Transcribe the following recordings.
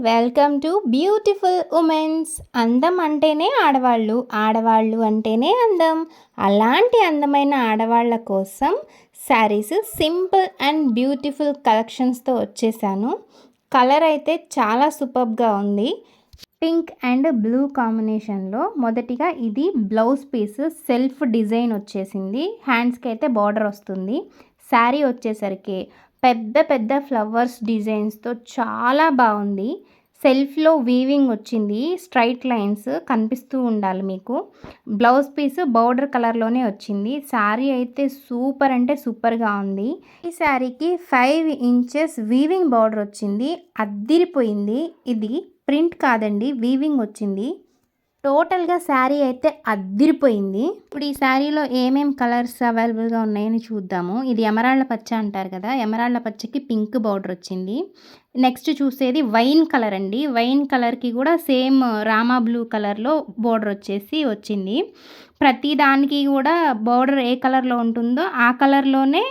Welcome to beautiful women's. అందం అంటేనే ఆడవాళ్ళు, ఆడవాళ్ళు అంటేనే అందం. అలాంటి అందమైన ఆడవాళ్ళ కోసం శారీస్ సింపుల్ అండ్ బ్యూటిఫుల్ కలెక్షన్స్తో వచ్చేసాను. కలర్ అయితే చాలా సూపర్గా ఉంది. పింక్ అండ్ బ్లూ కాంబినేషన్లో. మొదటిగా ఇది బ్లౌజ్ పీస్ సెల్ఫ్ డిజైన్ వచ్చేసింది. హ్యాండ్స్కి అయితే బార్డర్ వస్తుంది. శారీ వచ్చేసరికి పెద్ద పెద్ద ఫ్లవర్స్ డిజైన్స్తో చాలా బాగుంది. సెల్ఫ్లో వీవింగ్ వచ్చింది. స్ట్రైట్ లైన్స్ కనిపిస్తూ ఉండాలి మీకు. బ్లౌజ్ పీస్ బౌడర్ కలర్లోనే వచ్చింది. శారీ అయితే సూపర్ అంటే సూపర్గా ఉంది. ఈ శారీకి 5 ఇంచెస్ వీవింగ్ బార్డర్ వచ్చింది. అద్దిరిపోయింది. ఇది ప్రింట్ కాదండి, వీవింగ్ వచ్చింది. టోటల్గా శారీ అయితే అద్దిరిపోయింది. ఇప్పుడు ఈ శారీలో ఏమేం కలర్స్ అవైలబుల్గా ఉన్నాయని చూద్దాము. ఇది ఎమరాళ్ళ పచ్చ అంటారు కదా, ఎమరాళ్ళ పచ్చకి పింక్ బార్డర్ వచ్చింది. నెక్స్ట్ చూసేది వైన్ కలర్ అండి. వైన్ కలర్కి కూడా సేమ్ రామా బ్లూ కలర్లో బార్డర్ వచ్చేసి వచ్చింది. ప్రతి దానికి కూడా బార్డర్ ఏ కలర్లో ఉంటుందో ఆ కలర్లోనే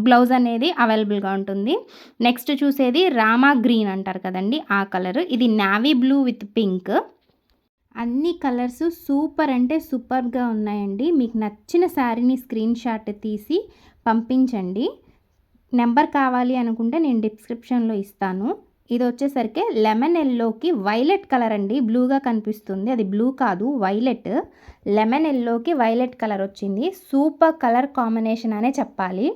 బ్లౌజ్ అనేది అవైలబుల్గా ఉంటుంది. నెక్స్ట్ చూసేది రామా గ్రీన్ అంటారు కదండి, ఆ కలర్. ఇది నావీ బ్లూ విత్ పింక్. అన్ని కలర్స్ సూపర్ అంటే సూపర్గా ఉన్నాయండి. మీకు నచ్చిన శారీని స్క్రీన్ షాట్ తీసి పంపించండి. నెంబర్ కావాలి అనుకుంటే నేను డిస్క్రిప్షన్లో ఇస్తాను. ఇది వచ్చేసరికి లెమన్ ఎల్లోకి వైలెట్ కలర్ అండి. బ్లూగా కనిపిస్తుంది, అది బ్లూ కాదు, వైలెట్. లెమన్ ఎల్లోకి వైలెట్ కలర్ వచ్చింది. సూపర్ కలర్ కాంబినేషన్ అనే చెప్పాలి.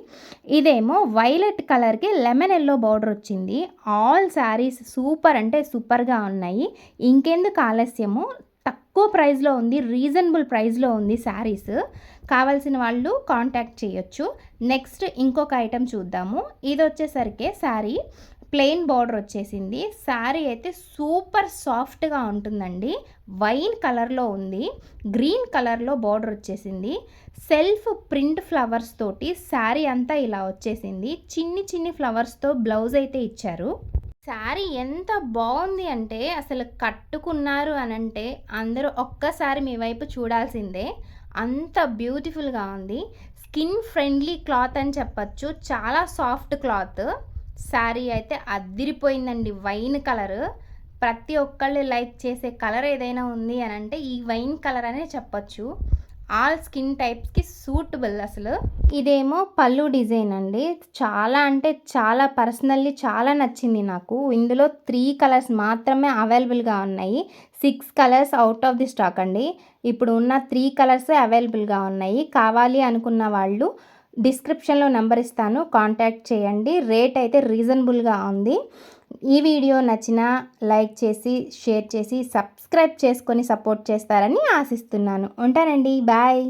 ఇదేమో వైలెట్ కలర్కి లెమన్ ఎల్లో బార్డర్ వచ్చింది. ఆల్ శారీస్ సూపర్ అంటే సూపర్గా ఉన్నాయి. ఇంకెందుకు ఆలస్యము, తక్కువ ప్రైస్లో ఉంది, రీజనబుల్ ప్రైస్లో ఉంది శారీస్. కావాల్సిన వాళ్ళు కాంటాక్ట్ చేయొచ్చు. నెక్స్ట్ ఇంకొక ఐటెం చూద్దాము. ఇది వచ్చేసరికి శారీ ప్లెయిన్ బార్డర్ వచ్చేసింది. శారీ అయితే సూపర్ సాఫ్ట్గా ఉంటుందండి. వైన్ కలర్లో ఉంది, గ్రీన్ కలర్లో బార్డర్ వచ్చేసింది. సెల్ఫ్ ప్రింట్ ఫ్లవర్స్ తోటి శారీ అంతా ఇలా వచ్చేసింది. చిన్ని చిన్ని ఫ్లవర్స్తో బ్లౌజ్ అయితే ఇచ్చారు. శారీ ఎంత బాగుంది అంటే అసలు కట్టుకున్నారు అని అంటే అందరూ ఒక్కసారి మీ వైపు చూడాల్సిందే. అంత బ్యూటిఫుల్గా ఉంది. స్కిన్ ఫ్రెండ్లీ క్లాత్ అని చెప్పచ్చు. చాలా సాఫ్ట్ క్లాత్. శారీ అయితే అద్దిరిపోయిందండి. వైన్ కలర్ ప్రతి ఒక్కళ్ళు లైక్ చేసే కలర్ ఏదైనా ఉంది అని అంటే ఈ వైన్ కలర్ అనే చెప్పచ్చు. ఆల్ స్కిన్ టైప్స్కి సూటబుల్ అసలు. ఇదేమో పళ్ళు డిజైన్ అండి. చాలా అంటే చాలా పర్సనల్లీ చాలా నచ్చింది నాకు. ఇందులో 3 కలర్స్ మాత్రమే అవైలబుల్గా ఉన్నాయి. 6 colours out of the stock అండి. ఇప్పుడు ఉన్న 3 కలర్స్ అవైలబుల్గా ఉన్నాయి. కావాలి అనుకున్న వాళ్ళు డిస్క్రిప్షన్లో నెంబర్ ఇస్తాను, కాంటాక్ట్ చేయండి. రేట్ అయితే రీజనబుల్గా ఉంది. ఈ వీడియో నచ్చినా లైక్ చేసి షేర్ చేసి సబ్స్క్రైబ్ చేసుకొని సపోర్ట్ చేస్తారని ఆశిస్తున్నాను. ఉంటానండి, బాయ్.